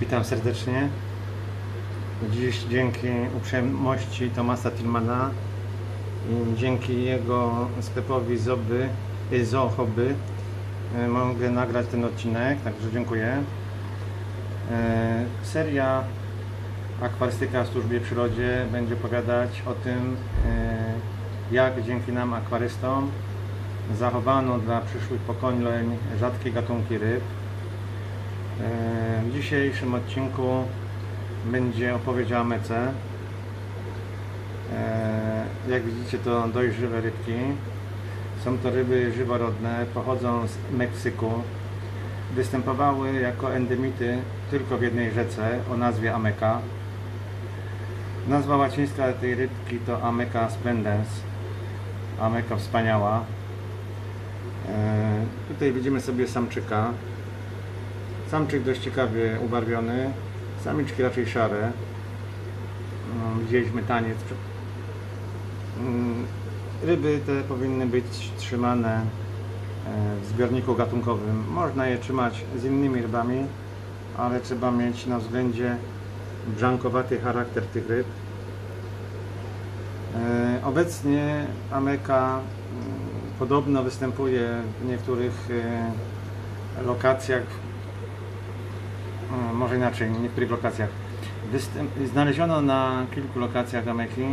Witam serdecznie. Dziś dzięki uprzejmości Thomasa Tillmana i dzięki jego sklepowi Zoo Hobby mogę nagrać ten odcinek, także dziękuję. Seria Akwarystyka w służbie przyrodzie będzie opowiadać o tym, jak dzięki nam akwarystom zachowano dla przyszłych pokoleń rzadkie gatunki ryb. W dzisiejszym odcinku będzie opowieść o amece. Jak widzicie, to dość żywe rybki. Są to ryby żyworodne, pochodzą z Meksyku. Występowały jako endemity tylko w jednej rzece o nazwie Ameca. Nazwa łacińska tej rybki to Ameca splendens, Ameca wspaniała. Tutaj widzimy sobie samczyka. Samczyk dość ciekawie ubarwiony, samiczki raczej szare. Widzieliśmy taniec. Ryby te powinny być trzymane w zbiorniku gatunkowym. Można je trzymać z innymi rybami, ale trzeba mieć na względzie brzankowaty charakter tych ryb. Obecnie Ameca podobno występuje w niektórych lokacjach, może inaczej, w niektórych lokacjach. Znaleziono na kilku lokacjach ameki,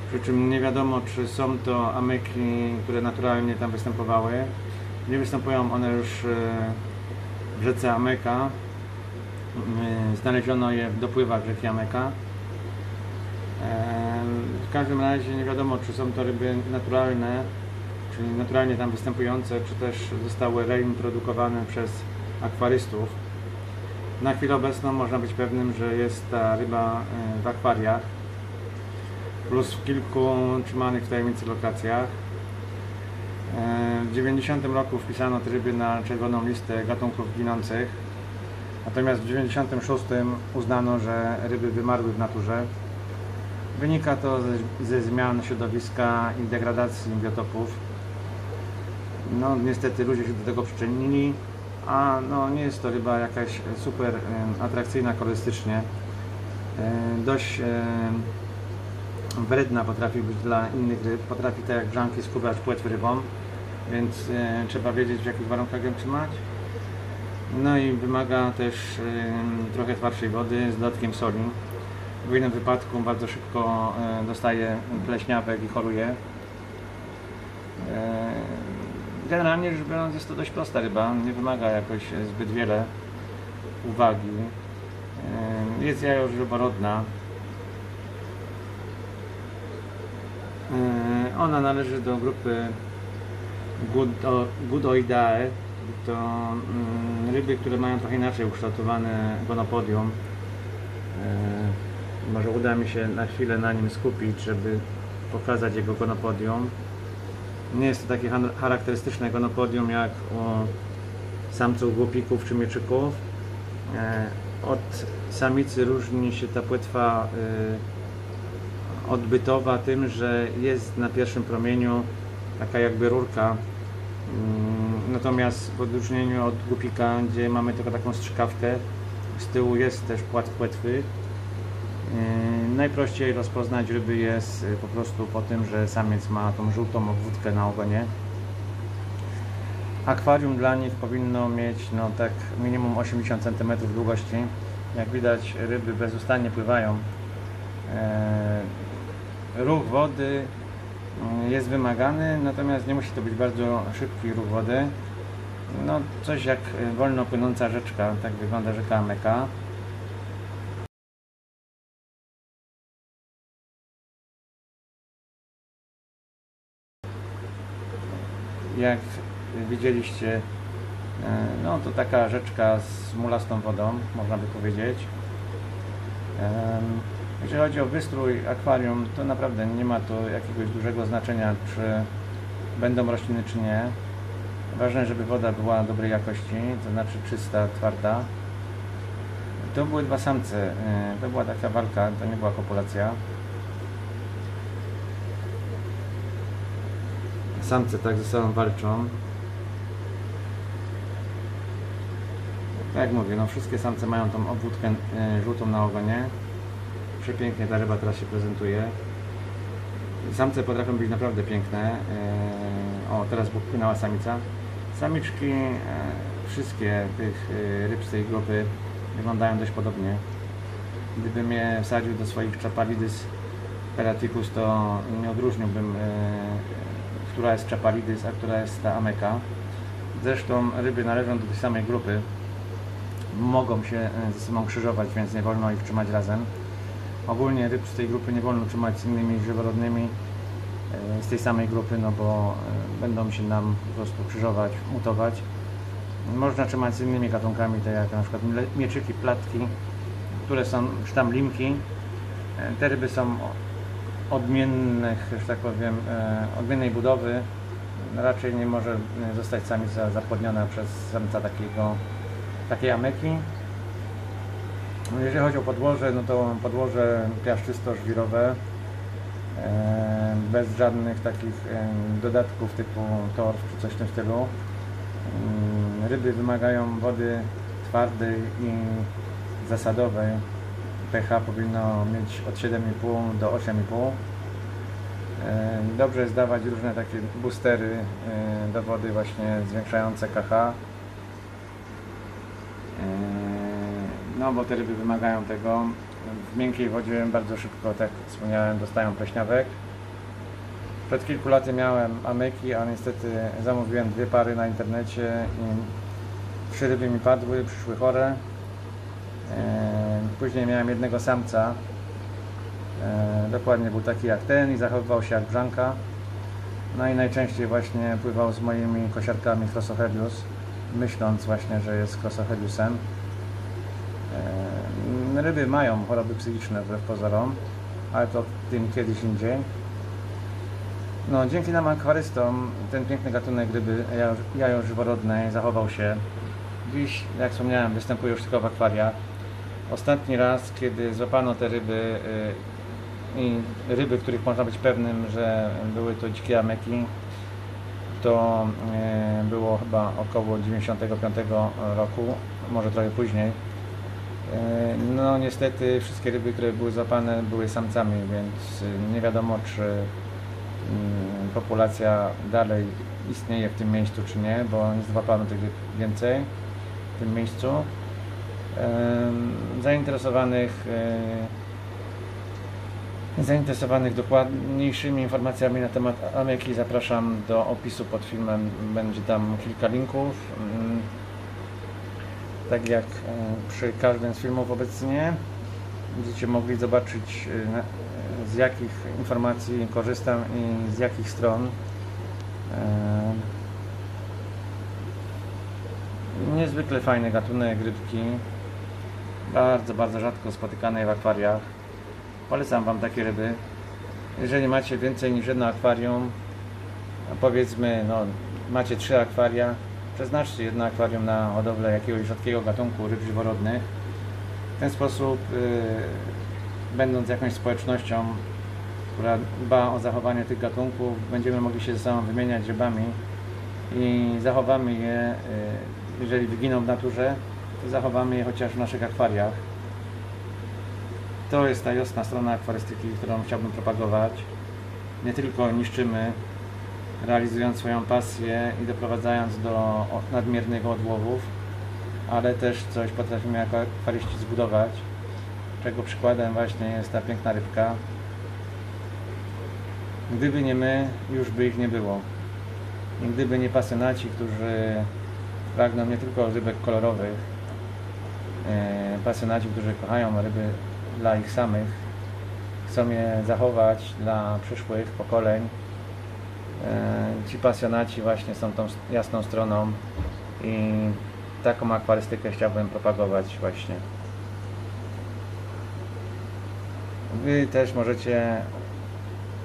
przy czym nie wiadomo, czy są to ameki, które naturalnie tam występowały. Nie występują one już w rzece Ameca. Znaleziono je w dopływach rzeki Ameca. W każdym razie nie wiadomo, czy są to ryby naturalne, czyli naturalnie tam występujące, czy też zostały reintrodukowane przez akwarystów. Na chwilę obecną można być pewnym, że jest ta ryba w akwariach, plus w kilku trzymanych w tajemnicy lokacjach. W 1990 roku wpisano te ryby na czerwoną listę gatunków ginących, natomiast w 1996 uznano, że ryby wymarły w naturze. Wynika to ze zmian środowiska i degradacji biotopów. No niestety ludzie się do tego przyczynili, a no, nie jest to ryba jakaś super atrakcyjna kolorystycznie. Dość wredna potrafi być dla innych ryb, potrafi tak jak brzanki skubać płetwy rybom, więc trzeba wiedzieć, w jakich warunkach ją trzymać. No i wymaga też trochę twardszej wody z dodatkiem soli. W innym wypadku bardzo szybko dostaje pleśniawek i choruje. Generalnie rzecz biorąc, jest to dość prosta ryba, nie wymaga jakoś zbyt wiele uwagi. Jest jajożyworodna. Ona należy do grupy Gudoidae. To ryby, które mają trochę inaczej ukształtowane gonopodium. Może uda mi się na chwilę na nim skupić, żeby pokazać jego gonopodium. Nie jest to takie charakterystyczne gonopodium jak u samców głupików czy mieczyków. Od samicy różni się ta płetwa odbytowa tym, że jest na pierwszym promieniu taka jakby rurka. Natomiast w odróżnieniu od głupika, gdzie mamy tylko taką strzykawkę, z tyłu jest też płat płetwy. Najprościej rozpoznać ryby jest po prostu po tym, że samiec ma tą żółtą obwódkę na ogonie. Akwarium dla nich powinno mieć no tak minimum 80 cm długości. Jak widać, ryby bezustannie pływają. Ruch wody jest wymagany, natomiast nie musi to być bardzo szybki ruch wody. No coś jak wolno płynąca rzeczka, tak wygląda rzeka Ameca. Jak widzieliście, no to taka rzeczka z mulastą wodą, można by powiedzieć. Jeżeli chodzi o wystrój akwarium, to naprawdę nie ma to jakiegoś dużego znaczenia, czy będą rośliny, czy nie. Ważne, żeby woda była dobrej jakości, to znaczy czysta, twarda. To były dwa samce, to była taka walka, to nie była kopulacja. Samce tak ze sobą walczą. Tak jak mówię, no wszystkie samce mają tą obwódkę żółtą na ogonie. Przepięknie ta ryba teraz się prezentuje. Samce potrafią być naprawdę piękne. O, teraz płynęła samica. Samiczki, wszystkie tych ryb z tej grupy wyglądają dość podobnie. Gdybym je wsadził do swoich Chapalidis peraticus, to nie odróżniłbym, która jest Chapalidis, a która jest ta Ameca. Zresztą ryby należą do tej samej grupy. Mogą się ze sobą krzyżować, więc nie wolno ich trzymać razem. Ogólnie ryb z tej grupy nie wolno trzymać z innymi żyworodnymi z tej samej grupy, no bo będą się nam po prostu krzyżować, mutować. Można trzymać z innymi gatunkami, tak jak na przykład mieczyki, platki, które są, czy tam limki. Te ryby są odmiennych, że tak powiem, odmiennej budowy. Raczej nie może zostać samica zapłodniona przez samca takiej ameki. Jeżeli chodzi o podłoże, no to podłoże piaszczysto-żwirowe, bez żadnych takich dodatków typu torf czy coś w tym stylu. Ryby wymagają wody twardej i zasadowej. pH powinno mieć od 7,5 do 8,5. Dobrze jest dawać różne takie boostery do wody właśnie zwiększające KH. No bo te ryby wymagają tego. W miękkiej wodzie bardzo szybko, tak jak wspomniałem, dostają pleśniawek. Przed kilku laty miałem ameki, a niestety zamówiłem 2 pary na internecie i 3 ryby mi padły, przyszły chore. Później miałem jednego samca, dokładnie był taki jak ten i zachowywał się jak brzanka. No i najczęściej właśnie pływał z moimi kosiarkami Crossohelius, myśląc właśnie, że jest Crossoheliusem. Ryby mają choroby psychiczne wbrew pozorom, ale to tym kiedyś indziej. No, dzięki nam akwarystom ten piękny gatunek ryby jajożyworodnej zachował się. Dziś, jak wspomniałem, występuje już tylko w akwariach. Ostatni raz, kiedy złapano te ryby i ryby, których można być pewnym, że były to dzikie ameki, to było chyba około 95 roku, może trochę później. No niestety wszystkie ryby, które były złapane, były samcami, więc nie wiadomo, czy populacja dalej istnieje w tym miejscu, czy nie, bo nie złapano tych ryb więcej w tym miejscu. Zainteresowanych dokładniejszymi informacjami na temat ameki zapraszam do opisu pod filmem, będzie tam kilka linków. Tak jak przy każdym z filmów obecnie będziecie mogli zobaczyć, z jakich informacji korzystam i z jakich stron. Niezwykle fajny gatunek rybki, bardzo rzadko spotykanej w akwariach. Polecam Wam takie ryby. Jeżeli macie więcej niż jedno akwarium, powiedzmy, no, macie 3 akwaria, przeznaczcie jedno akwarium na hodowlę jakiegoś rzadkiego gatunku ryb żyworodnych. W ten sposób, będąc jakąś społecznością, która dba o zachowanie tych gatunków, będziemy mogli się ze sobą wymieniać rybami i zachowamy je, jeżeli wyginą w naturze, to zachowamy je chociaż w naszych akwariach. To jest ta jasna strona akwarystyki, którą chciałbym propagować. Nie tylko niszczymy, realizując swoją pasję i doprowadzając do nadmiernych odłowów, ale też coś potrafimy jako akwaryści zbudować, czego przykładem właśnie jest ta piękna rybka. Gdyby nie my, już by ich nie było. I gdyby nie pasjonaci, którzy pragną nie tylko rybek kolorowych, pasjonaci, którzy kochają ryby dla ich samych, chcą je zachować dla przyszłych pokoleń. Ci pasjonaci właśnie są tą jasną stroną i taką akwarystykę chciałbym propagować właśnie. Wy też możecie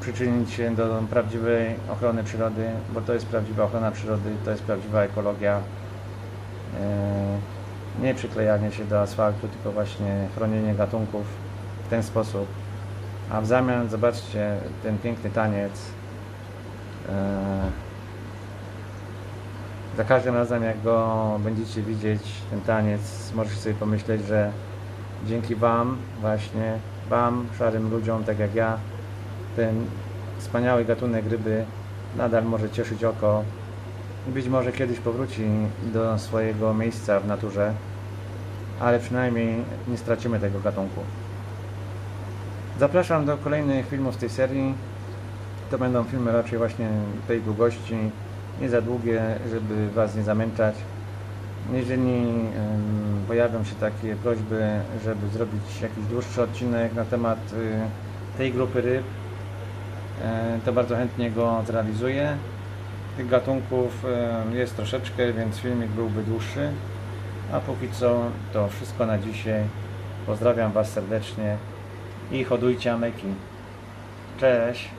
przyczynić się do prawdziwej ochrony przyrody, bo to jest prawdziwa ochrona przyrody, to jest prawdziwa ekologia. Nie przyklejanie się do asfaltu, tylko właśnie chronienie gatunków w ten sposób. A w zamian zobaczcie ten piękny taniec. za każdym razem jak go będziecie widzieć, ten taniec, możecie sobie pomyśleć, że dzięki Wam, właśnie Wam, szarym ludziom, tak jak ja, ten wspaniały gatunek ryby nadal może cieszyć oko. Być może kiedyś powróci do swojego miejsca w naturze, ale przynajmniej nie stracimy tego gatunku. Zapraszam do kolejnych filmów z tej serii. To będą filmy raczej właśnie tej długości, nie za długie, żeby Was nie zamęczać. Jeżeli pojawią się takie prośby, żeby zrobić jakiś dłuższy odcinek na temat tej grupy ryb, to bardzo chętnie go zrealizuję. Tych gatunków jest troszeczkę, więc filmik byłby dłuższy. A póki co to wszystko na dzisiaj. Pozdrawiam Was serdecznie i hodujcie ameki. Cześć!